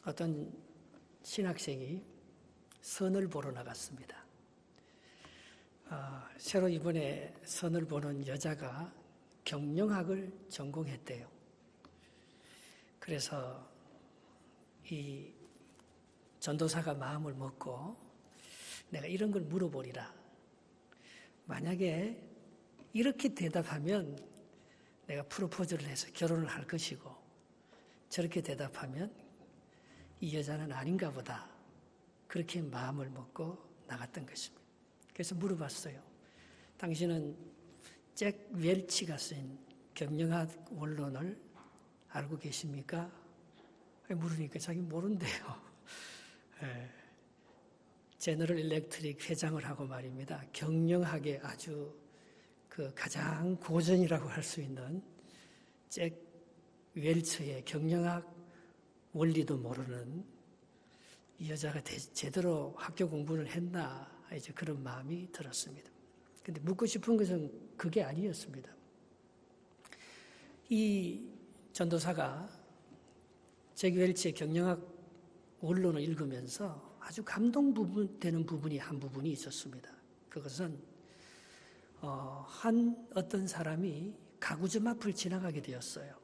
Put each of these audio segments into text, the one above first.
어떤 신학생이 선을 보러 나갔습니다. 새로 이번에 선을 보는 여자가 경영학을 전공했대요. 그래서 이 전도사가 마음을 먹고 내가 이런 걸 물어보리라. 만약에 이렇게 대답하면 내가 프로포즈를 해서 결혼을 할 것이고, 저렇게 대답하면 이 여자는 아닌가 보다. 그렇게 마음을 먹고 나갔던 것입니다. 그래서 물어봤어요. 당신은 잭 웰치가 쓴 경영학 원론을 알고 계십니까? 물으니까 자기 모른대요. 제너럴 일렉트릭 회장을 하고 말입니다. 경영학의 아주 그 가장 고전이라고 할 수 있는 잭 웰츠의 경영학 원리도 모르는 이 여자가 제대로 학교 공부를 했나, 이제 그런 마음이 들었습니다. 근데 묻고 싶은 것은 그게 아니었습니다. 이 전도사가 잭 웰치의 경영학 원론을 읽으면서 아주 감동되는 부분이 한 부분이 있었습니다. 그것은 어떤 사람이 가구점 앞을 지나가게 되었어요.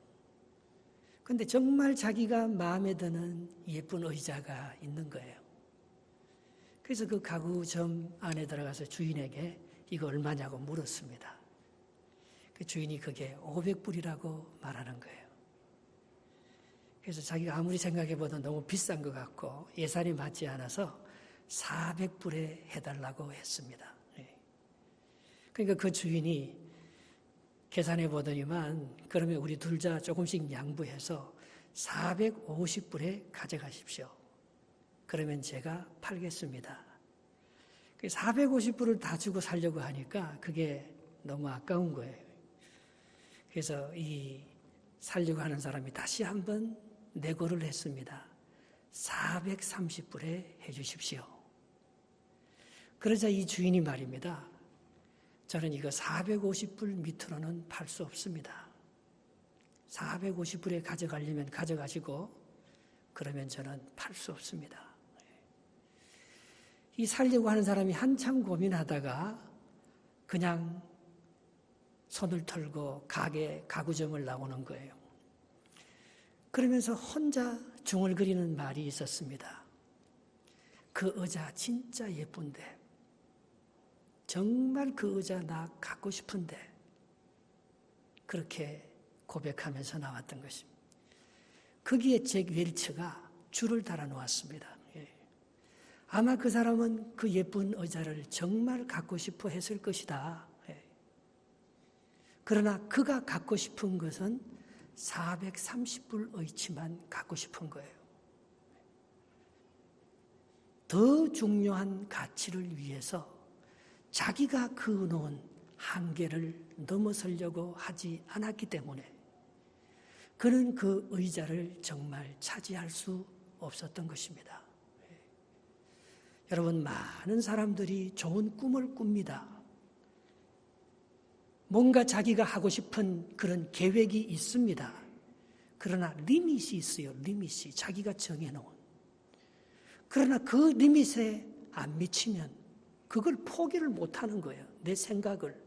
근데 정말 자기가 마음에 드는 예쁜 의자가 있는 거예요. 그래서 그 가구점 안에 들어가서 주인에게 이거 얼마냐고 물었습니다. 그 주인이 그게 500불이라고 말하는 거예요. 그래서 자기가 아무리 생각해봐도 너무 비싼 것 같고 예산이 맞지 않아서 400불에 해달라고 했습니다. 그러니까 그 주인이 계산해 보더니만 그러면 우리 둘 다 조금씩 양보해서 450불에 가져가십시오. 그러면 제가 팔겠습니다. 450불을 다 주고 살려고 하니까 그게 너무 아까운 거예요. 그래서 이 살려고 하는 사람이 다시 한번 내고를 했습니다. 430불에 해주십시오. 그러자 이 주인이 말입니다. 저는 이거 450불 밑으로는 팔 수 없습니다. 450불에 가져가려면 가져가시고 그러면 저는 팔 수 없습니다. 이 살려고 하는 사람이 한참 고민하다가 그냥 손을 털고 가구점을 나오는 거예요. 그러면서 혼자 중얼거리는 말이 있었습니다. 그 의자 진짜 예쁜데, 정말 그 의자 나 갖고 싶은데, 그렇게 고백하면서 나왔던 것입니다. 거기에 잭 웰츠가 줄을 달아 놓았습니다. 아마 그 사람은 그 예쁜 의자를 정말 갖고 싶어 했을 것이다. 그러나 그가 갖고 싶은 것은 430불 의치만 갖고 싶은 거예요. 더 중요한 가치를 위해서 자기가 그어놓은 한계를 넘어서려고 하지 않았기 때문에 그는 그 의자를 정말 차지할 수 없었던 것입니다. 여러분, 많은 사람들이 좋은 꿈을 꿉니다. 뭔가 자기가 하고 싶은 그런 계획이 있습니다. 그러나 리밋이 있어요. 리밋이 자기가 정해놓은. 그러나 그 리밋에 안 미치면 그걸 포기를 못하는 거예요. 내 생각을,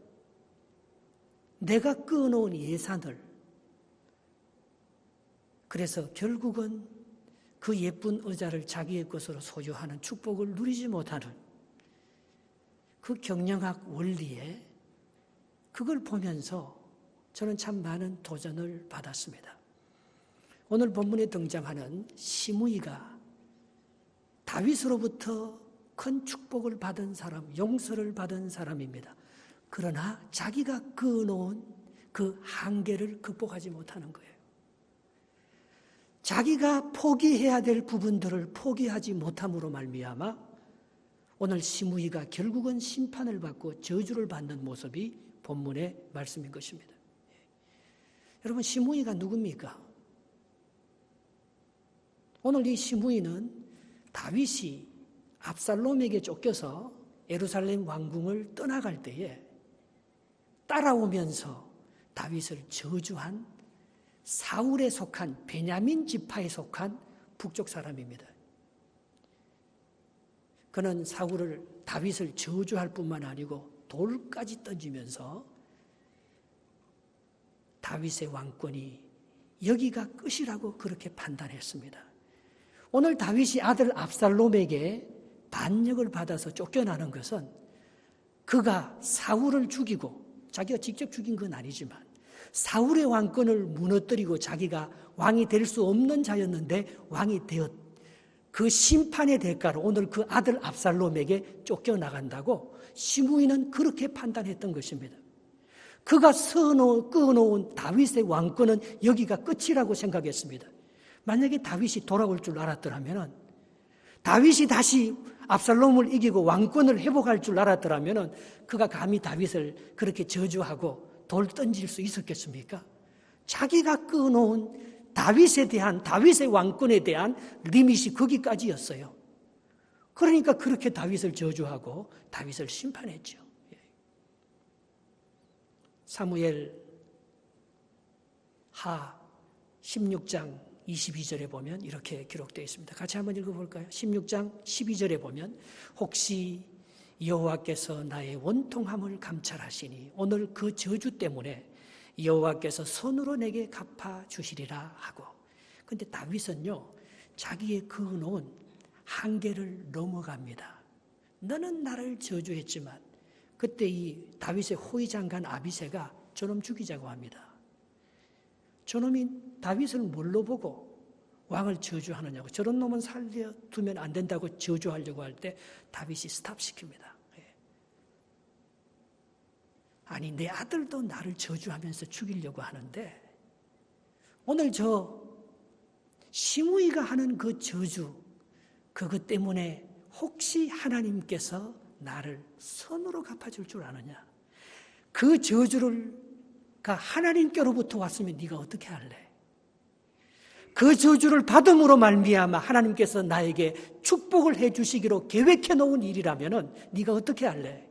내가 끊어놓은 예산을. 그래서 결국은 그 예쁜 의자를 자기의 것으로 소유하는 축복을 누리지 못하는 그 경영학 원리에, 그걸 보면서 저는 참 많은 도전을 받았습니다. 오늘 본문에 등장하는 시므이가 다윗으로부터 큰 축복을 받은 사람, 용서를 받은 사람입니다. 그러나 자기가 그어놓은 그 한계를 극복하지 못하는 거예요. 자기가 포기해야 될 부분들을 포기하지 못함으로 말미암아 오늘 시므이가 결국은 심판을 받고 저주를 받는 모습이 본문의 말씀인 것입니다. 여러분, 시므이가 누굽니까? 오늘 이 시므이는 다윗이 압살롬에게 쫓겨서 예루살렘 왕궁을 떠나갈 때에 따라오면서 다윗을 저주한 사울에 속한 베냐민 지파에 속한 북쪽 사람입니다. 그는 다윗을 저주할 뿐만 아니고 돌까지 던지면서 다윗의 왕권이 여기가 끝이라고 그렇게 판단했습니다. 오늘 다윗이 아들 압살롬에게 반역을 받아서 쫓겨나는 것은 그가 사울을 죽이고, 자기가 직접 죽인 건 아니지만 사울의 왕권을 무너뜨리고 자기가 왕이 될 수 없는 자였는데 왕이 되었, 그 심판의 대가로 오늘 그 아들 압살롬에게 쫓겨나간다고 시므이는 그렇게 판단했던 것입니다. 그가 끊어놓은 다윗의 왕권은 여기가 끝이라고 생각했습니다. 만약에 다윗이 돌아올 줄 알았더라면, 다윗이 다시 압살롬을 이기고 왕권을 회복할 줄 알았더라면 그가 감히 다윗을 그렇게 저주하고 돌 던질 수 있었겠습니까? 자기가 끊어놓은 다윗의 왕권에 대한 리밋이 거기까지였어요. 그러니까 그렇게 다윗을 저주하고 다윗을 심판했죠. 사무엘 하 16장 22절에 보면 이렇게 기록되어 있습니다. 같이 한번 읽어볼까요? 16장 12절에 보면 혹시 여호와께서 나의 원통함을 감찰하시니 오늘 그 저주 때문에 여호와께서 손으로 내게 갚아주시리라 하고, 그런데 다윗은요 자기의 그어놓은 한계를 넘어갑니다. 너는 나를 저주했지만, 그때 이 다윗의 호위장관 아비새가 저놈 죽이자고 합니다. 저놈이 다윗을 뭘로 보고 왕을 저주하느냐고, 저런 놈은 살려두면 안 된다고 저주하려고 할 때 다윗이 스탑시킵니다. 아니, 내 아들도 나를 저주하면서 죽이려고 하는데, 오늘 저 시므이가 하는 그 저주, 그것 때문에 혹시 하나님께서 나를 선으로 갚아줄 줄 아느냐? 그 저주가 하나님께로부터 왔으면 네가 어떻게 할래? 그 저주를 받음으로 말미암아 하나님께서 나에게 축복을 해주시기로 계획해 놓은 일이라면 네가 어떻게 할래?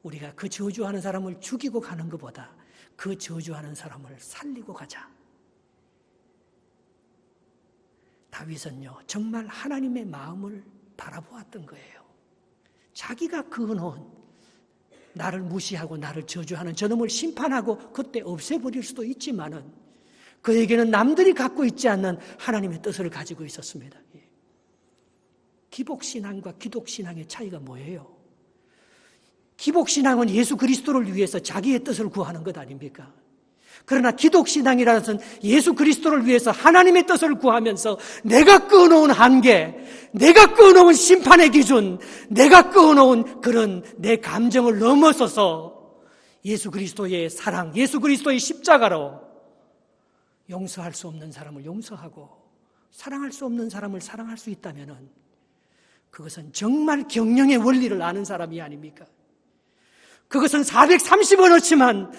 우리가 그 저주하는 사람을 죽이고 가는 것보다 그 저주하는 사람을 살리고 가자. 다윗은요 정말 하나님의 마음을 바라보았던 거예요. 자기가 그어놓은, 나를 무시하고 나를 저주하는 저놈을 심판하고 그때 없애버릴 수도 있지만은 그에게는 남들이 갖고 있지 않는 하나님의 뜻을 가지고 있었습니다. 기복신앙과 기독신앙의 차이가 뭐예요? 기복신앙은 예수 그리스도를 위해서 자기의 뜻을 구하는 것 아닙니까? 그러나 기독신앙이라는 것은 예수 그리스도를 위해서 하나님의 뜻을 구하면서 내가 끊어놓은 한계, 내가 끊어놓은 심판의 기준, 내가 끊어놓은 그런 내 감정을 넘어서서 예수 그리스도의 사랑, 예수 그리스도의 십자가로 용서할 수 없는 사람을 용서하고 사랑할 수 없는 사람을 사랑할 수 있다면 그것은 정말 경영의 원리를 아는 사람이 아닙니까? 그것은 430원어치만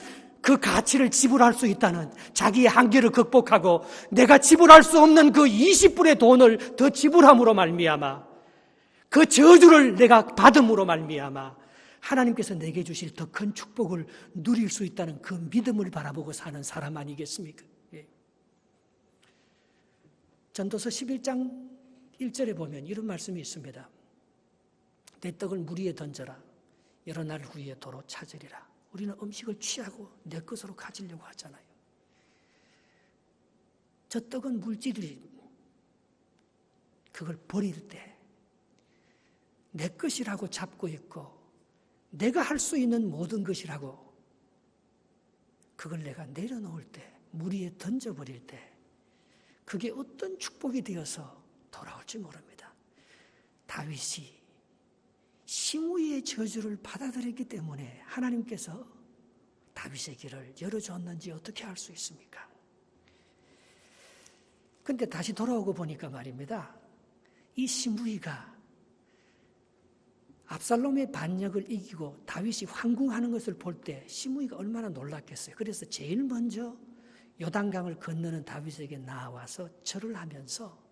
그 가치를 지불할 수 있다는 자기의 한계를 극복하고 내가 지불할 수 없는 그 20불의 돈을 더 지불함으로 말미암아 그 저주를 내가 받음으로 말미암아 하나님께서 내게 주실 더 큰 축복을 누릴 수 있다는 그 믿음을 바라보고 사는 사람 아니겠습니까? 예. 전도서 11장 1절에 보면 이런 말씀이 있습니다. 내 떡을 물 위에 던져라. 여러 날 후에 도로 찾으리라. 우리는 음식을 취하고 내 것으로 가지려고 하잖아요. 저 떡은 물질이 그걸 버릴 때 내 것이라고 잡고 있고 내가 할 수 있는 모든 것이라고 그걸 내가 내려놓을 때, 물 위에 던져버릴 때 그게 어떤 축복이 되어서 돌아올지 모릅니다. 다윗이 시므이의 저주를 받아들였기 때문에 하나님께서 다윗의 길을 열어줬는지 어떻게 알 수 있습니까? 그런데 다시 돌아오고 보니까 말입니다. 이 시므이가 압살롬의 반역을 이기고 다윗이 황궁하는 것을 볼 때 시므이가 얼마나 놀랐겠어요. 그래서 제일 먼저 요단강을 건너는 다윗에게 나와서 절을 하면서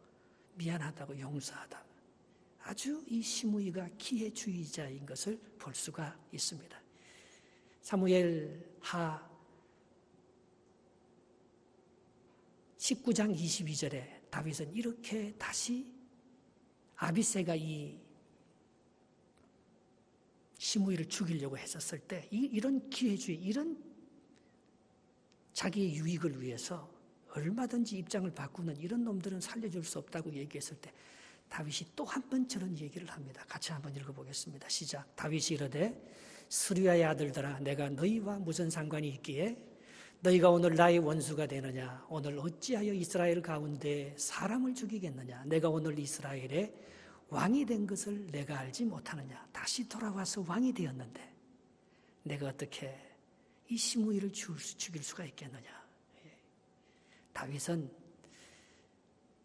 미안하다고 용서하다. 아주 이 시므이가 기회주의자인 것을 볼 수가 있습니다. 사무엘 하 19장 22절에 다윗은 이렇게 다시 아비새가 이 시므이를 죽이려고 했었을 때 이런 기회주의, 이런 자기의 유익을 위해서 얼마든지 입장을 바꾸는 이런 놈들은 살려줄 수 없다고 얘기했을 때 다윗이 또 한 번 저런 얘기를 합니다. 같이 한번 읽어보겠습니다. 시작. 다윗이 이르되 스루야의 아들들아 내가 너희와 무슨 상관이 있기에 너희가 오늘 나의 원수가 되느냐. 오늘 어찌하여 이스라엘 가운데 사람을 죽이겠느냐. 내가 오늘 이스라엘의 왕이 된 것을 내가 알지 못하느냐. 다시 돌아와서 왕이 되었는데 내가 어떻게 이 시므이를 죽일 수가 있겠느냐. 다윗은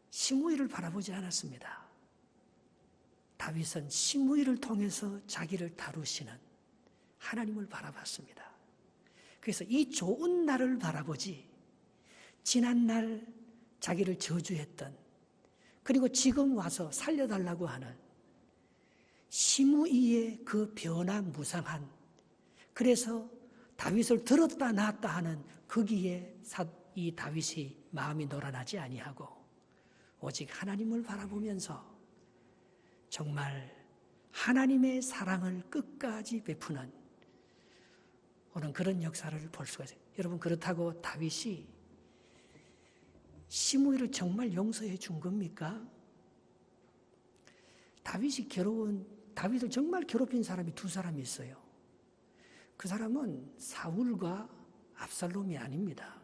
시므이를 바라보지 않았습니다. 다윗은 시므이를 통해서 자기를 다루시는 하나님을 바라봤습니다. 그래서 이 좋은 날을 바라보지 지난 날 자기를 저주했던 그리고 지금 와서 살려달라고 하는 시므이의 그 변화무쌍한 그래서 다윗을 들었다 놨다 하는 거기에 이 다윗이 마음이 놀아나지 아니하고 오직 하나님을 바라보면서 정말 하나님의 사랑을 끝까지 베푸는 오늘 그런 역사를 볼 수가 있어요. 여러분 그렇다고 다윗이 시므이를 정말 용서해 준 겁니까? 다윗을 정말 괴롭힌 사람이 두 사람이 있어요. 그 사람은 사울과 압살롬이 아닙니다.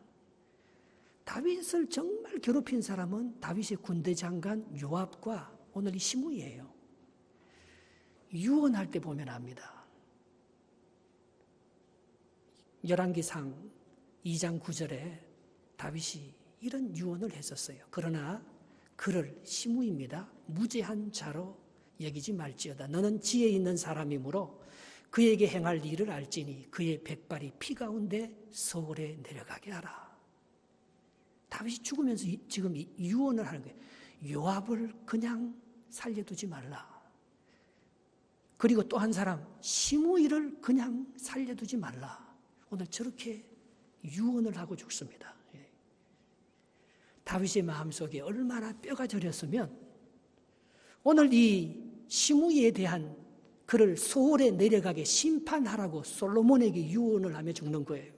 다윗을 정말 괴롭힌 사람은 다윗의 군대 장관 요압과 오늘 이 시므이예요. 유언할 때 보면 압니다. 열왕기상 2장 9절에 다윗이 이런 유언을 했었어요. 그러나 그를 시므이입니다. 무죄한 자로 여기지 말지어다. 너는 지혜 있는 사람이므로 그에게 행할 일을 알지니 그의 백발이 피 가운데 서울에 내려가게 하라. 다윗이 죽으면서 지금 유언을 하는 거예요. 요압을 그냥 살려두지 말라. 그리고 또 한 사람 시므이를 그냥 살려두지 말라. 오늘 저렇게 유언을 하고 죽습니다. 다윗의 마음속에 얼마나 뼈가 저렸으면 오늘 이 시므이에 대한 그를 소홀에 내려가게 심판하라고 솔로몬에게 유언을 하며 죽는 거예요.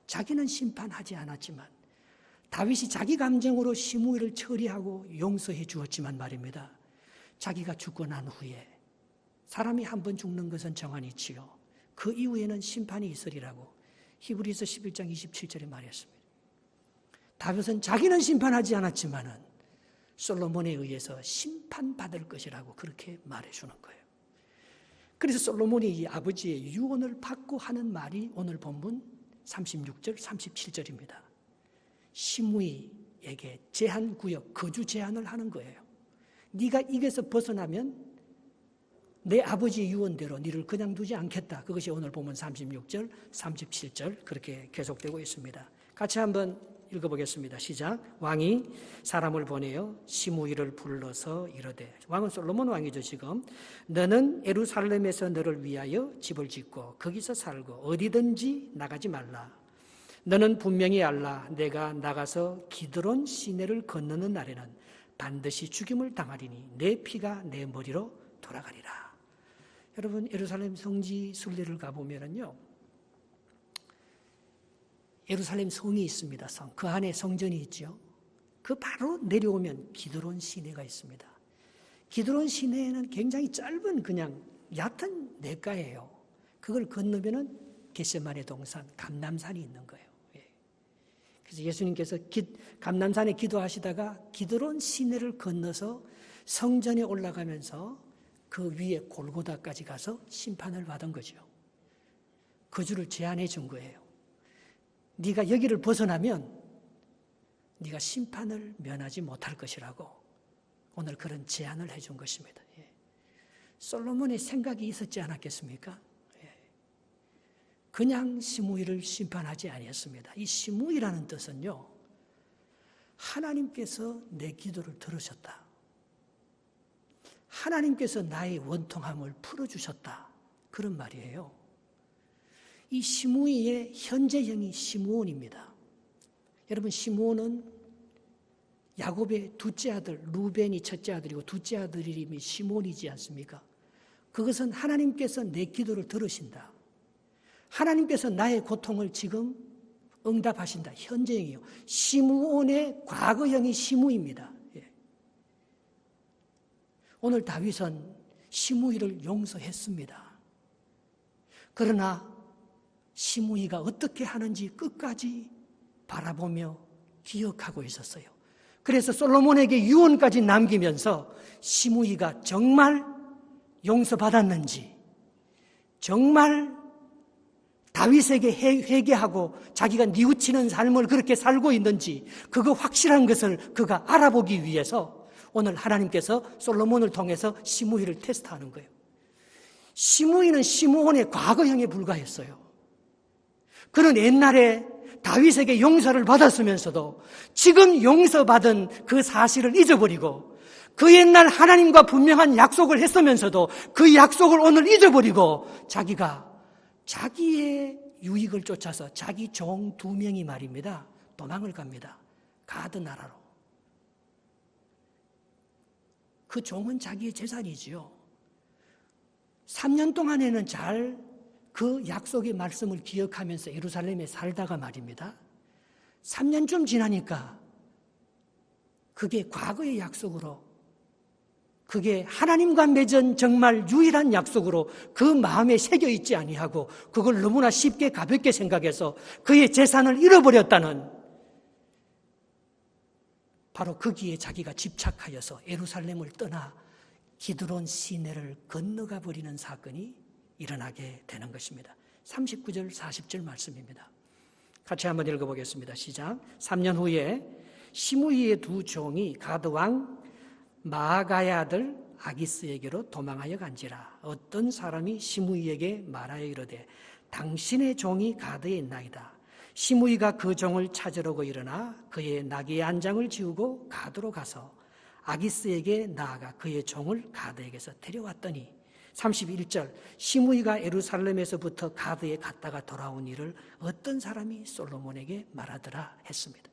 자기는 심판하지 않았지만 다윗이 자기 감정으로 시므이를 처리하고 용서해 주었지만 말입니다. 자기가 죽고 난 후에 사람이 한 번 죽는 것은 정한이 있지요. 그 이후에는 심판이 있으리라고 히브리서 11장 27절에 말했습니다. 다윗은 자기는 심판하지 않았지만은 솔로몬에 의해서 심판받을 것이라고 그렇게 말해주는 거예요. 그래서 솔로몬이 이 아버지의 유언을 받고 하는 말이 오늘 본문 36절, 37절입니다. 시므이에게 제한구역, 거주 제한을 하는 거예요. 네가 이게서 벗어나면 내 아버지의 유언대로 너를 그냥 두지 않겠다. 그것이 오늘 본문 36절, 37절 그렇게 계속되고 있습니다. 같이 한번 읽어보겠습니다. 시작. 왕이 사람을 보내어 시므이를 불러서 이르되 왕은 솔로몬 왕이죠 지금. 너는 예루살렘에서 너를 위하여 집을 짓고 거기서 살고 어디든지 나가지 말라. 너는 분명히 알라. 내가 나가서 기드론 시내를 건너는 날에는 반드시 죽임을 당하리니 내 피가 내 머리로 돌아가리라. 여러분 예루살렘 성지 순례를 가보면은요. 예루살렘 성이 있습니다. 성. 그 안에 성전이 있죠. 그 바로 내려오면 기드론 시내가 있습니다. 기드론 시내에는 굉장히 짧은 그냥 얕은 냇가예요. 그걸 건너면은 겟세마네 동산, 감람산이 있는 거예요. 그래서 예수님께서 감람산에 기도하시다가 기드론 시내를 건너서 성전에 올라가면서 그 위에 골고다까지 가서 심판을 받은 거죠. 거주를 제한해 준 거예요. 네가 여기를 벗어나면 네가 심판을 면하지 못할 것이라고 오늘 그런 제안을 해준 것입니다. 솔로몬의 생각이 있었지 않았겠습니까? 그냥 시므이를 심판하지 아니었습니다. 이 시므이라는 뜻은요. 하나님께서 내 기도를 들으셨다. 하나님께서 나의 원통함을 풀어주셨다. 그런 말이에요. 이 시므이의 현재형이 시므온입니다. 여러분 시므온은 야곱의 둘째 아들 루벤이 첫째 아들이고 둘째 아들 이름이 시몬이지 않습니까? 그것은 하나님께서 내 기도를 들으신다. 하나님께서 나의 고통을 지금 응답하신다. 현재형이요. 시므온의 과거형이 시므입니다. 예. 오늘 다윗은 시므이를 용서했습니다. 그러나 시므이가 어떻게 하는지 끝까지 바라보며 기억하고 있었어요. 그래서 솔로몬에게 유언까지 남기면서 시므이가 정말 용서받았는지, 정말 다윗에게 회개하고 자기가 뉘우치는 삶을 그렇게 살고 있는지 그거 확실한 것을 그가 알아보기 위해서 오늘 하나님께서 솔로몬을 통해서 시므이를 테스트하는 거예요. 시므이는 시므온의 과거형에 불과했어요. 그는 옛날에 다윗에게 용서를 받았으면서도 지금 용서받은 그 사실을 잊어버리고 그 옛날 하나님과 분명한 약속을 했으면서도 그 약속을 오늘 잊어버리고 자기가 자기의 유익을 쫓아서 자기 종 2명이 말입니다. 도망을 갑니다. 가드 나라로. 그 종은 자기의 재산이지요. 3년 동안에는 잘 그 약속의 말씀을 기억하면서 예루살렘에 살다가 말입니다. 3년쯤 지나니까 그게 과거의 약속으로, 그게 하나님과 맺은 정말 유일한 약속으로 그 마음에 새겨 있지 아니하고 그걸 너무나 쉽게 가볍게 생각해서 그의 재산을 잃어버렸다는, 바로 거기에 자기가 집착하여서 예루살렘을 떠나 기드론 시내를 건너가 버리는 사건이 일어나게 되는 것입니다. 39절 40절 말씀입니다. 같이 한번 읽어보겠습니다. 시작. 3년 후에 시므이의 2 종이 가드왕 마아가의 아들 아기스에게로 도망하여 간지라. 어떤 사람이 시므이에게 말하여 이르되 당신의 종이 가드에 있나이다. 시므이가 그 종을 찾으려고 일어나 그의 나귀의 안장을 지우고 가드로 가서 아기스에게 나아가 그의 종을 가드에게서 데려왔더니 31절 시므이가 예루살렘에서부터 가드에 갔다가 돌아온 일을 어떤 사람이 솔로몬에게 말하더라 했습니다.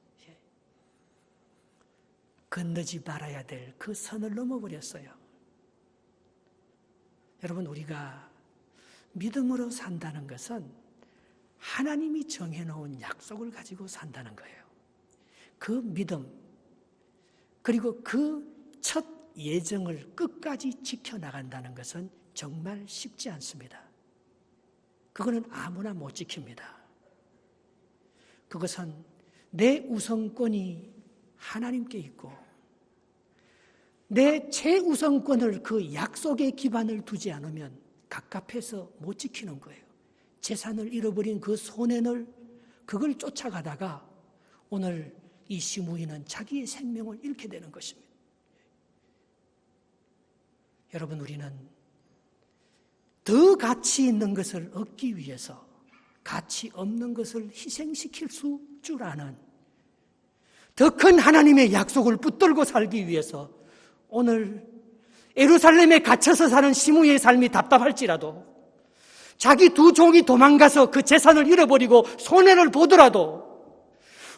건너지 말아야 될 그 선을 넘어버렸어요. 여러분, 우리가 믿음으로 산다는 것은 하나님이 정해놓은 약속을 가지고 산다는 거예요. 그 믿음, 그리고 그 첫 예정을 끝까지 지켜나간다는 것은 정말 쉽지 않습니다. 그거는 아무나 못 지킵니다. 그것은 내 우선권이 하나님께 있고 내 최우선권을 그 약속에 기반을 두지 않으면 갑갑해서 못 지키는 거예요. 재산을 잃어버린 그 소년을 그걸 쫓아가다가 오늘 이 시므이는 자기의 생명을 잃게 되는 것입니다. 여러분, 우리는 더 가치 있는 것을 얻기 위해서 가치 없는 것을 희생시킬 줄 아는 더 큰 하나님의 약속을 붙들고 살기 위해서 오늘 예루살렘에 갇혀서 사는 시므이의 삶이 답답할지라도 자기 2 종이 도망가서 그 재산을 잃어버리고 손해를 보더라도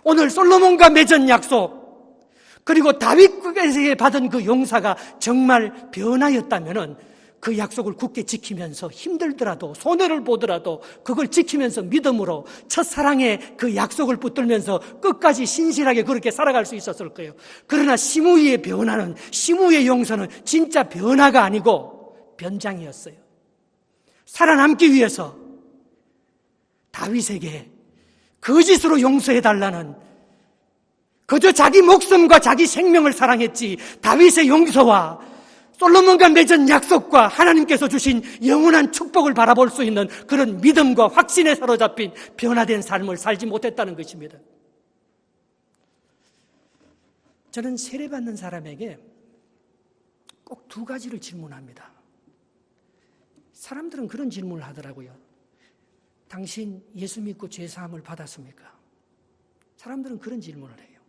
오늘 솔로몬과 맺은 약속 그리고 다윗에게 받은 그 용서가 정말 변화였다면 그 약속을 굳게 지키면서 힘들더라도 손해를 보더라도 그걸 지키면서 믿음으로 첫사랑의 그 약속을 붙들면서 끝까지 신실하게 그렇게 살아갈 수 있었을 거예요. 그러나 시므이의 변화는, 시므이의 용서는 진짜 변화가 아니고 변장이었어요. 살아남기 위해서 다윗에게 거짓으로 용서해달라는, 그저 자기 목숨과 자기 생명을 사랑했지 다윗의 용서와 솔로몬과 맺은 약속과 하나님께서 주신 영원한 축복을 바라볼 수 있는 그런 믿음과 확신에 사로잡힌 변화된 삶을 살지 못했다는 것입니다. 저는 세례받는 사람에게 꼭 2 가지를 질문합니다. 사람들은 그런 질문을 하더라고요. 당신 예수 믿고 죄사함을 받았습니까? 사람들은 그런 질문을 해요.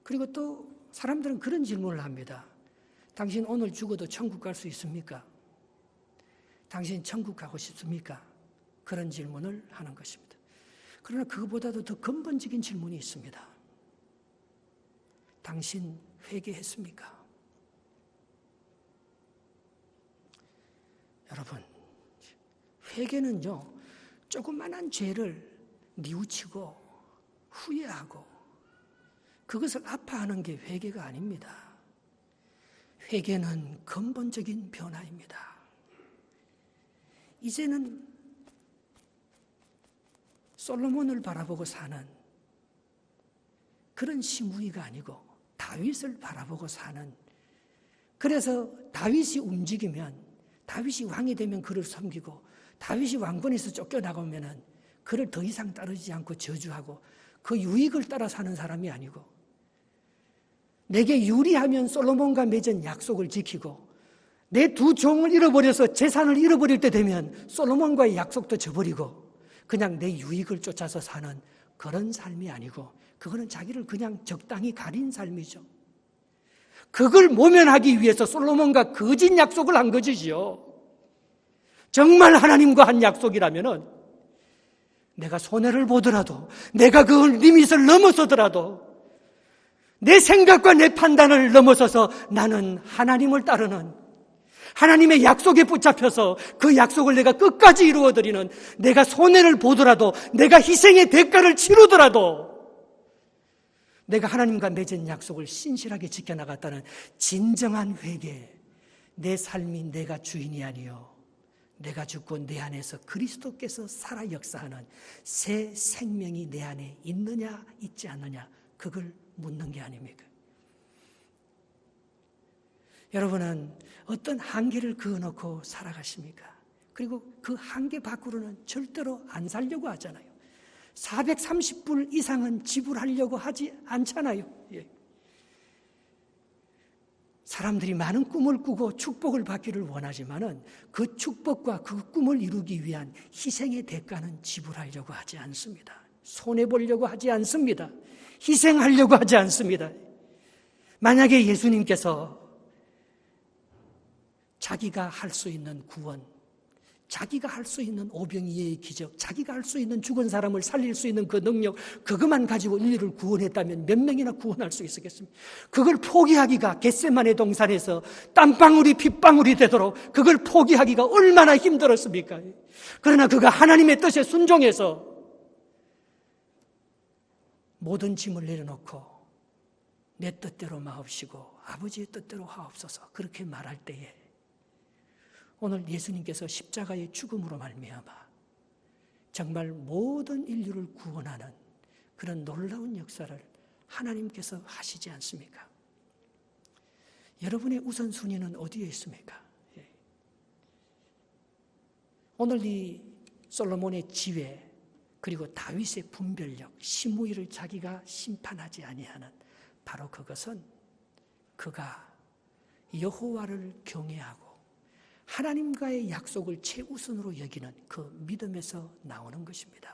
그리고 또 사람들은 그런 질문을 합니다. 당신 오늘 죽어도 천국 갈 수 있습니까? 당신 천국 가고 싶습니까? 그런 질문을 하는 것입니다. 그러나 그것보다도 더 근본적인 질문이 있습니다. 당신 회개했습니까? 여러분, 회개는요, 조그만한 죄를 뉘우치고 후회하고 그것을 아파하는 게 회개가 아닙니다. 회개는 근본적인 변화입니다. 이제는 솔로몬을 바라보고 사는 그런 시므이가 아니고 다윗을 바라보고 사는, 그래서 다윗이 움직이면, 다윗이 왕이 되면 그를 섬기고, 다윗이 왕권에서 쫓겨나가면은 그를 더 이상 따르지 않고 저주하고 그 유익을 따라 사는 사람이 아니고, 내게 유리하면 솔로몬과 맺은 약속을 지키고, 내 두 종을 잃어버려서 재산을 잃어버릴 때 되면 솔로몬과의 약속도 저버리고 그냥 내 유익을 쫓아서 사는 그런 삶이 아니고, 그거는 자기를 그냥 적당히 가린 삶이죠. 그걸 모면하기 위해서 솔로몬과 거짓 약속을 한 것이지요. 정말 하나님과 한 약속이라면은 내가 손해를 보더라도, 내가 그 리밋을 넘어서더라도, 내 생각과 내 판단을 넘어서서 나는 하나님을 따르는, 하나님의 약속에 붙잡혀서 그 약속을 내가 끝까지 이루어드리는, 내가 손해를 보더라도, 내가 희생의 대가를 치르더라도 내가 하나님과 맺은 약속을 신실하게 지켜나갔다는 진정한 회개. 내 삶이 내가 주인이 아니요 내가 죽고 내 안에서 그리스도께서 살아 역사하는 새 생명이 내 안에 있느냐 있지 않느냐, 그걸 묻는 게 아닙니까? 여러분은 어떤 한계를 그어놓고 살아가십니까? 그리고 그 한계 밖으로는 절대로 안 살려고 하잖아요. 430불 이상은 지불하려고 하지 않잖아요. 예. 사람들이 많은 꿈을 꾸고 축복을 받기를 원하지만은 그 축복과 그 꿈을 이루기 위한 희생의 대가는 지불하려고 하지 않습니다. 손해보려고 하지 않습니다. 희생하려고 하지 않습니다. 만약에 예수님께서 자기가 할 수 있는 구원, 자기가 할 수 있는 오병이어의 기적, 자기가 할 수 있는 죽은 사람을 살릴 수 있는 그 능력, 그것만 가지고 인류를 구원했다면 몇 명이나 구원할 수 있었겠습니까? 그걸 포기하기가, 겟세마네 동산에서 땀방울이 핏방울이 되도록 그걸 포기하기가 얼마나 힘들었습니까? 그러나 그가 하나님의 뜻에 순종해서 모든 짐을 내려놓고 내 뜻대로 마옵시고 아버지의 뜻대로 하옵소서, 그렇게 말할 때에 오늘 예수님께서 십자가의 죽음으로 말미암아 정말 모든 인류를 구원하는 그런 놀라운 역사를 하나님께서 하시지 않습니까? 여러분의 우선순위는 어디에 있습니까? 오늘 이 솔로몬의 지혜, 그리고 다윗의 분별력, 시므이를 자기가 심판하지 아니하는 바로 그것은 그가 여호와를 경외하고 하나님과의 약속을 최우선으로 여기는 그 믿음에서 나오는 것입니다.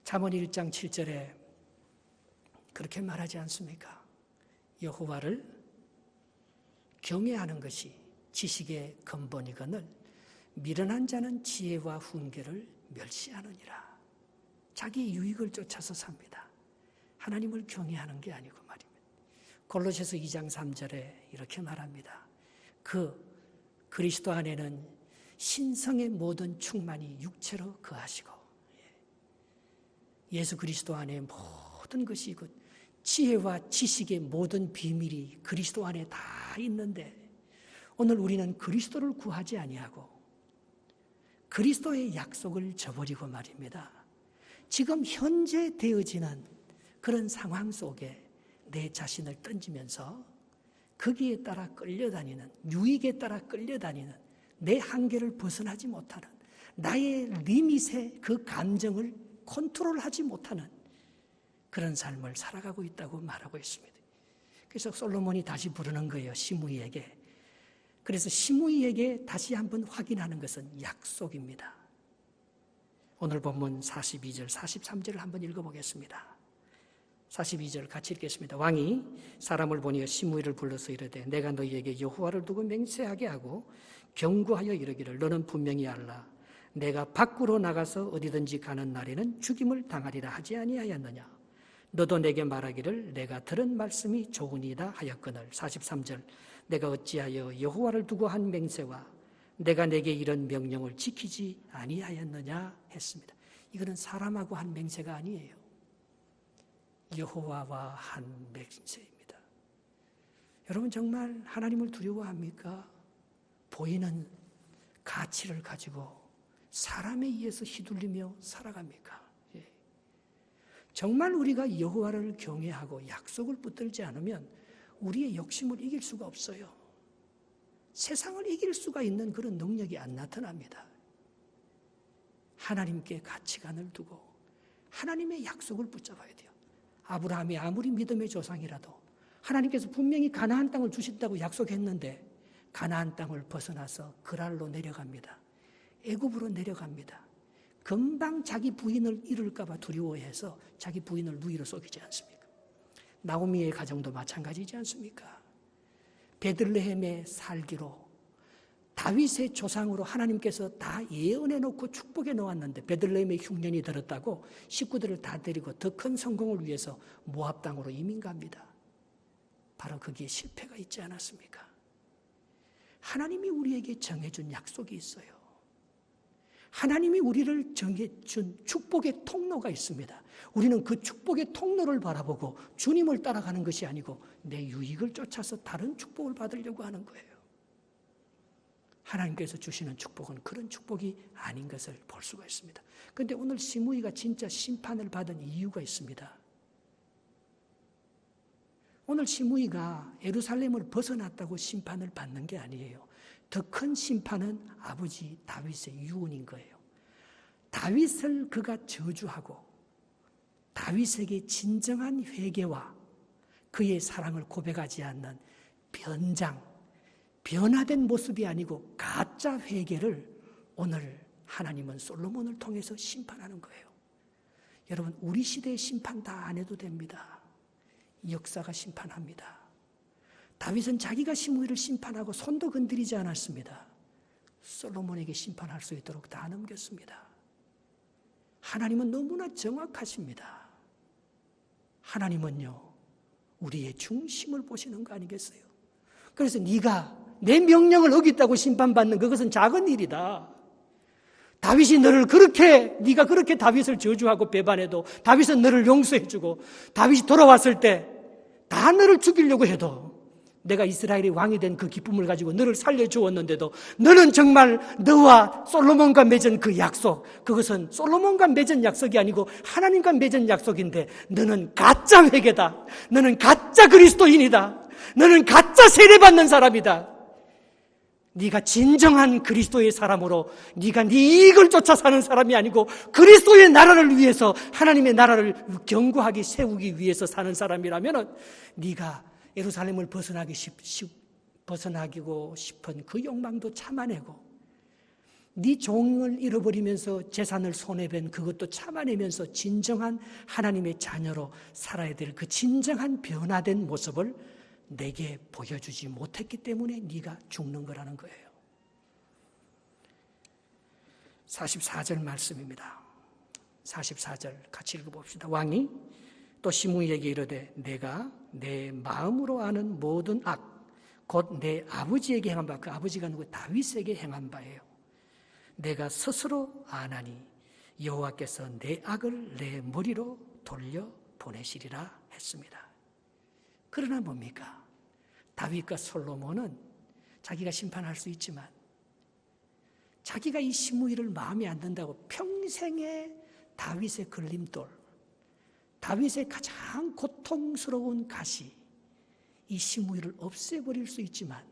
잠언 1장 7절에 그렇게 말하지 않습니까? 여호와를 경외하는 것이 지식의 근본이거늘 미련한 자는 지혜와 훈계를 멸시하느니라. 자기 유익을 쫓아서 삽니다. 하나님을 경외하는 게 아니고 말입니다. 골로새서 2장 3절에 이렇게 말합니다. 그 그리스도 안에는 신성의 모든 충만이 육체로 거하시고, 예수 그리스도 안에 모든 것이 그 지혜와 지식의 모든 비밀이 그리스도 안에 다 있는데, 오늘 우리는 그리스도를 구하지 아니하고 그리스도의 약속을 저버리고 말입니다. 지금 현재 되어지는 그런 상황 속에 내 자신을 던지면서 거기에 따라 끌려다니는, 유익에 따라 끌려다니는, 내 한계를 벗어나지 못하는, 나의 리밋에 그 감정을 컨트롤하지 못하는 그런 삶을 살아가고 있다고 말하고 있습니다. 그래서 솔로몬이 다시 부르는 거예요, 시므이에게. 그래서 시므이에게 다시 한번 확인하는 것은 약속입니다. 오늘 본문 42절, 43절을 한번 읽어보겠습니다. 42절 같이 읽겠습니다. 왕이 사람을 보내어 시므이를 불러서 이르되 내가 너희에게 여호와를 두고 맹세하게 하고 경고하여 이르기를 너는 분명히 알라. 내가 밖으로 나가서 어디든지 가는 날에는 죽임을 당하리라 하지 아니하였느냐. 너도 내게 말하기를 내가 들은 말씀이 좋으니이다 하였거늘. 43절 내가 어찌하여 여호와를 두고 한 맹세와 내가 내게 이런 명령을 지키지 아니하였느냐 했습니다. 이거는 사람하고 한 맹세가 아니에요. 여호와와 한 맹세입니다. 여러분 정말 하나님을 두려워합니까? 보이는 가치를 가지고 사람에 의해서 휘둘리며 살아갑니까? 예. 정말 우리가 여호와를 경외하고 약속을 붙들지 않으면 우리의 욕심을 이길 수가 없어요. 세상을 이길 수가 있는 그런 능력이 안 나타납니다. 하나님께 가치관을 두고 하나님의 약속을 붙잡아야 돼요. 아브라함이 아무리 믿음의 조상이라도 하나님께서 분명히 가나안 땅을 주신다고 약속했는데 가나안 땅을 벗어나서 그랄로 내려갑니다. 애굽으로 내려갑니다. 금방 자기 부인을 잃을까 봐 두려워해서 자기 부인을 누이로 속이지 않습니까? 나오미의 가정도 마찬가지지 않습니까? 베들레헴에 살기로 다윗의 조상으로 하나님께서 다 예언해 놓고 축복해 놓았는데 베들레헴에 흉년이 들었다고 식구들을 다 데리고 더 큰 성공을 위해서 모압 땅으로 이민 갑니다. 바로 거기에 실패가 있지 않았습니까? 하나님이 우리에게 정해준 약속이 있어요. 하나님이 우리를 정해준 축복의 통로가 있습니다. 우리는 그 축복의 통로를 바라보고 주님을 따라가는 것이 아니고 내 유익을 쫓아서 다른 축복을 받으려고 하는 거예요. 하나님께서 주시는 축복은 그런 축복이 아닌 것을 볼 수가 있습니다. 그런데 오늘 시므이가 진짜 심판을 받은 이유가 있습니다. 오늘 시므이가 예루살렘을 벗어났다고 심판을 받는 게 아니에요. 더 큰 심판은 아버지 다윗의 유언인 거예요. 다윗을 그가 저주하고 다윗에게 진정한 회개와 그의 사랑을 고백하지 않는 변화된 모습이 아니고 가짜 회개를 오늘 하나님은 솔로몬을 통해서 심판하는 거예요. 여러분 우리 시대의 심판 다 안 해도 됩니다. 역사가 심판합니다. 다윗은 자기가 시므이를 심판하고 손도 건드리지 않았습니다. 솔로몬에게 심판할 수 있도록 다 넘겼습니다. 하나님은 너무나 정확하십니다. 하나님은요 우리의 중심을 보시는 거 아니겠어요? 그래서 네가 내 명령을 어겼다고 심판받는 그것은 작은 일이다. 다윗이 네가 그렇게 다윗을 저주하고 배반해도 다윗은 너를 용서해주고 다윗이 돌아왔을 때 다 너를 죽이려고 해도 내가 이스라엘의 왕이 된 그 기쁨을 가지고 너를 살려주었는데도 너는 정말 너와 솔로몬과 맺은 그 약속, 그것은 솔로몬과 맺은 약속이 아니고 하나님과 맺은 약속인데 너는 가짜 회개다. 너는 가짜 그리스도인이다. 너는 가짜 세례받는 사람이다. 네가 진정한 그리스도의 사람으로 네가 네 이익을 쫓아 사는 사람이 아니고 그리스도의 나라를 위해서 하나님의 나라를 견고하게 세우기 위해서 사는 사람이라면 네가 예루살렘을 벗어나기고 싶은 그 욕망도 참아내고 네 종을 잃어버리면서 재산을 손해뵌 그것도 참아내면서 진정한 하나님의 자녀로 살아야 될 그 진정한 변화된 모습을 내게 보여주지 못했기 때문에 네가 죽는 거라는 거예요. 44절 말씀입니다. 44절 같이 읽어봅시다. 왕이 또 시므이에게 이르되 내가 내 마음으로 아는 모든 악 곧 내 아버지에게 행한 바, 그 아버지가 누구? 다윗에게 행한 바예요. 내가 스스로 아나니 여호와께서 내 악을 내 머리로 돌려 보내시리라 했습니다. 그러나 뭡니까? 다윗과 솔로몬은 자기가 심판할 수 있지만 자기가 이 시므이를 마음에 안 든다고 평생의 다윗의 걸림돌, 다윗의 가장 고통스러운 가시, 이 시므이를 없애버릴 수 있지만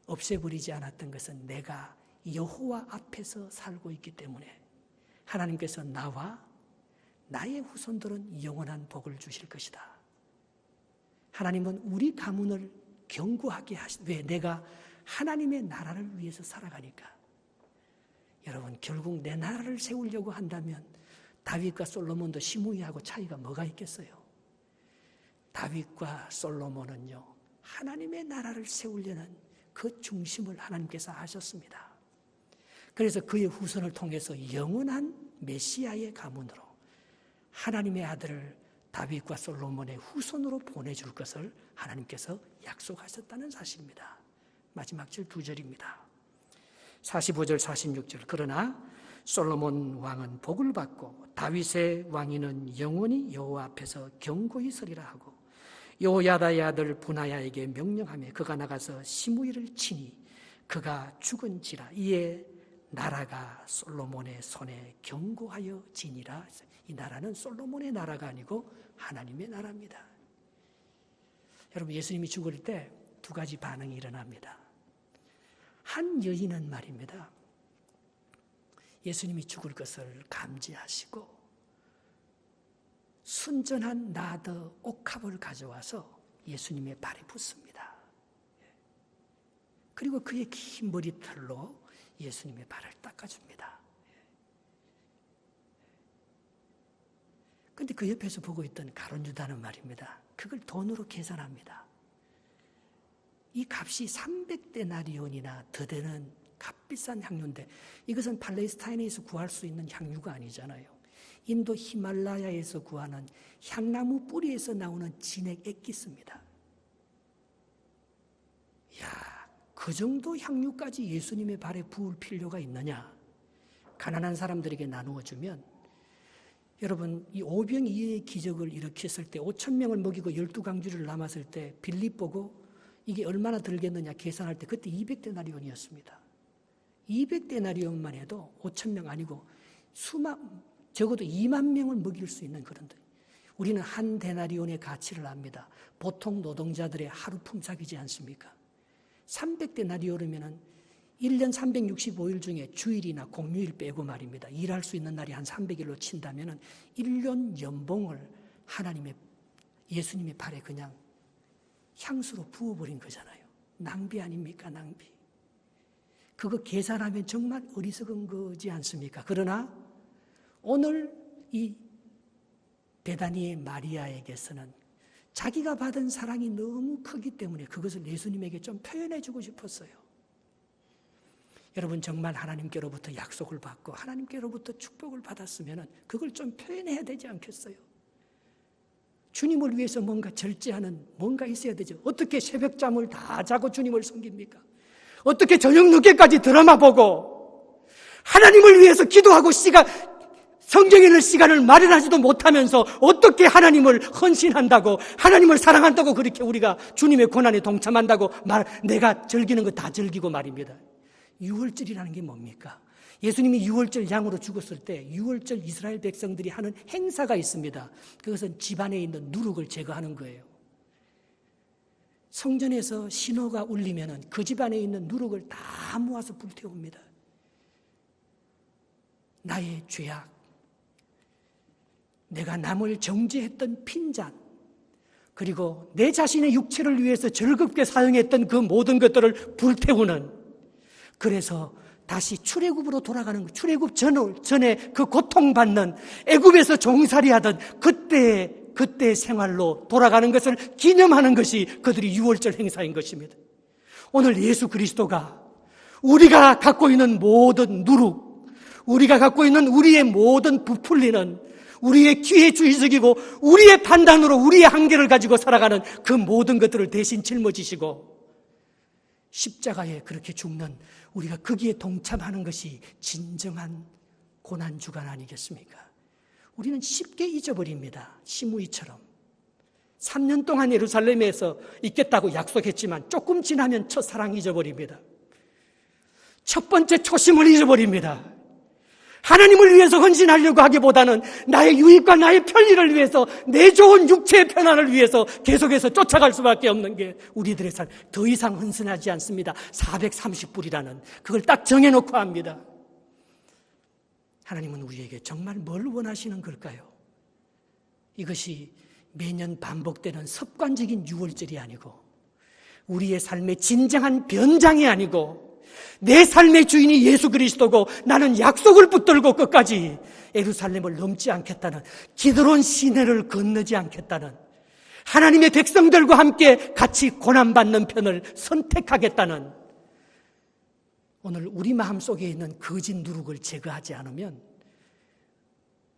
없애버리지 않았던 것은 내가 여호와 앞에서 살고 있기 때문에 하나님께서 나와 나의 후손들은 영원한 복을 주실 것이다. 하나님은 우리 가문을 견고하게 왜? 내가 하나님의 나라를 위해서 살아가니까. 여러분 결국 내 나라를 세우려고 한다면 다윗과 솔로몬도 시므이하고 차이가 뭐가 있겠어요? 다윗과 솔로몬은요 하나님의 나라를 세우려는 그 중심을 하나님께서 하셨습니다. 그래서 그의 후손을 통해서 영원한 메시아의 가문으로 하나님의 아들을 다윗과 솔로몬의 후손으로 보내줄 것을 하나님께서 약속하셨다는 사실입니다. 마지막 절 2절입니다. 45절 46절. 그러나 솔로몬 왕은 복을 받고 다윗의 왕위는 영원히 여호와 앞에서 견고히 서리라 하고 여호야다의 아들 분하야에게 명령하며 그가 나가서 시므이를 치니 그가 죽은지라. 이에 나라가 솔로몬의 손에 견고하여 지니라. 이 나라는 솔로몬의 나라가 아니고 하나님의 나라입니다. 여러분, 예수님이 죽을 때 2가지 반응이 일어납니다. 한 여인은 말입니다, 예수님이 죽을 것을 감지하시고 순전한 나드 옥합을 가져와서 예수님의 발에 붓습니다. 그리고 그의 긴 머리털로 예수님의 발을 닦아줍니다. 그런데 그 옆에서 보고 있던 가룟 유다는 말입니다, 그걸 돈으로 계산합니다. 이 값이 300데나리온이나 더 되는 값비싼 향유인데 이것은 팔레스타인에서 구할 수 있는 향유가 아니잖아요. 인도 히말라야에서 구하는 향나무 뿌리에서 나오는 진액 액기스입니다. 이야, 그 정도 향유까지 예수님의 발에 부을 필요가 있느냐? 가난한 사람들에게 나누어 주면, 여러분, 이 오병이어의 기적을 일으켰을 때 5,000명을 먹이고 12강주를 남았을 때 빌립 보고 이게 얼마나 들겠느냐 계산할 때 그때 200데나리온이었습니다. 200데나리온만 해도 5,000명 아니고 적어도 2만 명을 먹일 수 있는 그런 데. 우리는 한 데나리온의 가치를 압니다. 보통 노동자들의 하루 품삯이지 않습니까? 300데나리온이면 1년 365일 중에 주일이나 공휴일 빼고 말입니다. 일할 수 있는 날이 한 300일로 친다면 1년 연봉을 예수님의 발에 그냥 향수로 부어버린 거잖아요. 낭비 아닙니까? 낭비. 그거 계산하면 정말 어리석은 거지 않습니까? 그러나 오늘 이 베다니의 마리아에게서는 자기가 받은 사랑이 너무 크기 때문에 그것을 예수님에게 좀 표현해 주고 싶었어요. 여러분, 정말 하나님께로부터 약속을 받고 하나님께로부터 축복을 받았으면 그걸 좀 표현해야 되지 않겠어요? 주님을 위해서 뭔가 절제하는 뭔가 있어야 되죠. 어떻게 새벽잠을 다 자고 주님을 섬깁니까? 어떻게 저녁 늦게까지 드라마 보고 하나님을 위해서 기도하고 성경 읽는 시간을 마련하지도 못하면서 어떻게 하나님을 헌신한다고, 하나님을 사랑한다고 그렇게 우리가 주님의 고난에 동참한다고 내가 즐기는 거 다 즐기고 말입니다. 유월절이라는 게 뭡니까? 예수님이 유월절 양으로 죽었을 때 유월절 이스라엘 백성들이 하는 행사가 있습니다. 그것은 집안에 있는 누룩을 제거하는 거예요. 성전에서 신호가 울리면 그 집안에 있는 누룩을 다 모아서 불태웁니다. 나의 죄악, 내가 남을 정죄했던 핀잔, 그리고 내 자신의 육체를 위해서 즐겁게 사용했던 그 모든 것들을 불태우는, 그래서 다시 출애굽으로 돌아가는, 출애굽 전에 그 고통받는 애굽에서 종살이하던 그때의 생활로 돌아가는 것을 기념하는 것이 그들이 유월절 행사인 것입니다. 오늘 예수 그리스도가 우리가 갖고 있는 모든 누룩, 우리가 갖고 있는 우리의 모든 부풀리는, 우리의 기회주의적이고 우리의 판단으로 우리의 한계를 가지고 살아가는 그 모든 것들을 대신 짊어지시고 십자가에 그렇게 죽는, 우리가 거기에 동참하는 것이 진정한 고난주간 아니겠습니까? 우리는 쉽게 잊어버립니다. 시므이처럼 3년 동안 예루살렘에서 있겠다고 약속했지만 조금 지나면 첫사랑 잊어버립니다. 첫 번째 초심을 잊어버립니다. 하나님을 위해서 헌신하려고 하기보다는 나의 유익과 나의 편리를 위해서, 내 좋은 육체의 편안을 위해서 계속해서 쫓아갈 수밖에 없는 게 우리들의 삶. 더 이상 헌신하지 않습니다. 430불이라는 그걸 딱 정해놓고 합니다. 하나님은 우리에게 정말 뭘 원하시는 걸까요? 이것이 매년 반복되는 습관적인 유월절이 아니고, 우리의 삶의 진정한 변장이 아니고, 내 삶의 주인이 예수 그리스도고 나는 약속을 붙들고 끝까지 예루살렘을 넘지 않겠다는, 기드론 시내를 건너지 않겠다는, 하나님의 백성들과 함께 같이 고난받는 편을 선택하겠다는, 오늘 우리 마음속에 있는 거짓 누룩을 제거하지 않으면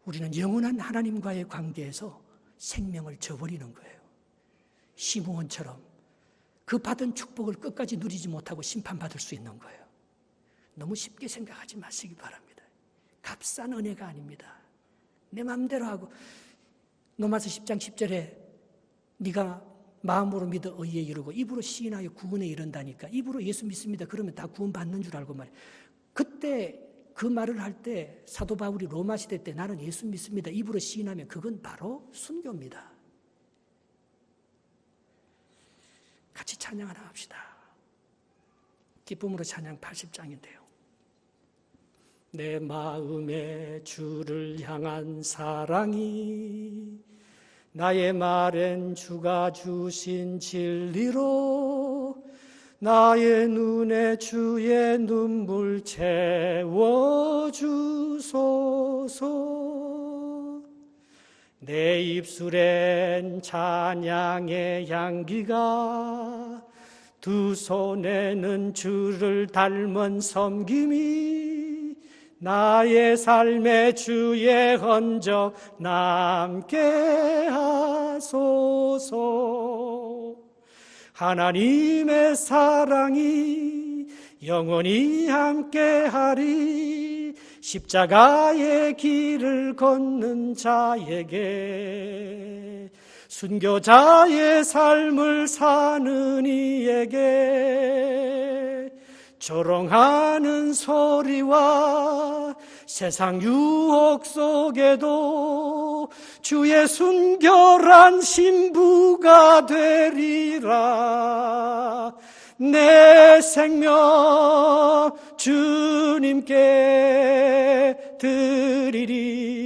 우리는 영원한 하나님과의 관계에서 생명을 저버리는 거예요. 시므온처럼 그 받은 축복을 끝까지 누리지 못하고 심판받을 수 있는 거예요. 너무 쉽게 생각하지 마시기 바랍니다. 값싼 은혜가 아닙니다. 내 마음대로 하고 로마서 10장 10절에 네가 마음으로 믿어 의에 이르고 입으로 시인하여 구원에 이른다니까. 입으로 예수 믿습니다. 그러면 다 구원받는 줄 알고 말이에요. 그때 그 말을 할 때 사도 바울이 로마 시대 때 나는 예수 믿습니다. 입으로 시인하면 그건 바로 순교입니다. 같이 찬양 하나 합시다. 기쁨으로 찬양 80장인데요. 내 마음에 주를 향한 사랑이 나의 말엔 주가 주신 진리로 나의 눈에 주의 눈물 채워주소서. 내 입술엔 찬양의 향기가 두 손에는 주를 닮은 섬김이 나의 삶에 주의 흔적 남게 하소서. 하나님의 사랑이 영원히 함께하리. 십자가의 길을 걷는 자에게 순교자의 삶을 사는 이에게 조롱하는 소리와 세상 유혹 속에도 주의 순결한 신부가 되리라. 내 생명 주님께 드리리.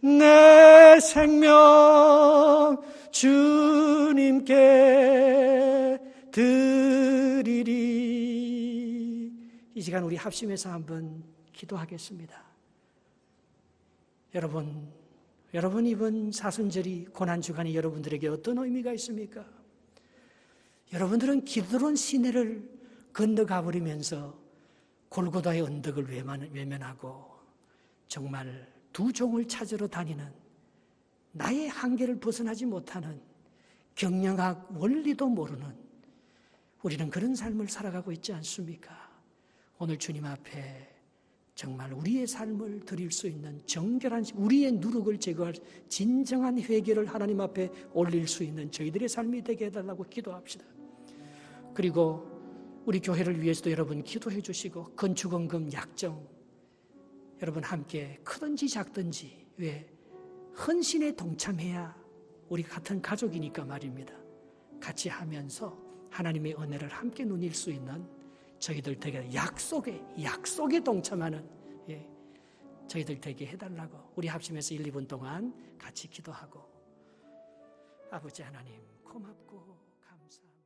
내 생명 주님께 드리리. 이 시간 우리 합심해서 한번 기도하겠습니다. 여러분 이번 사순절이 고난주간이 여러분들에게 어떤 의미가 있습니까? 여러분들은 기드론 시내를 건너가 버리면서 골고다의 언덕을 외면하고 정말 두 종을 찾으러 다니는 나의 한계를 벗어나지 못하는 경영학 원리도 모르는 우리는 그런 삶을 살아가고 있지 않습니까? 오늘 주님 앞에 정말 우리의 삶을 드릴 수 있는 정결한 우리의 누룩을 제거할 진정한 회개를 하나님 앞에 올릴 수 있는 저희들의 삶이 되게 해달라고 기도합시다. 그리고 우리 교회를 위해서도 여러분 기도해 주시고 건축원금 약정 여러분 함께 크든지 작든지 왜 헌신에 동참해야 우리 같은 가족이니까 말입니다. 같이 하면서 하나님의 은혜를 함께 누릴 수 있는 저희들 되게 약속에 동참하는 저희들 되게 해달라고 우리 합심해서 1, 2분 동안 같이 기도하고 아버지 하나님 고맙고 감사합니다.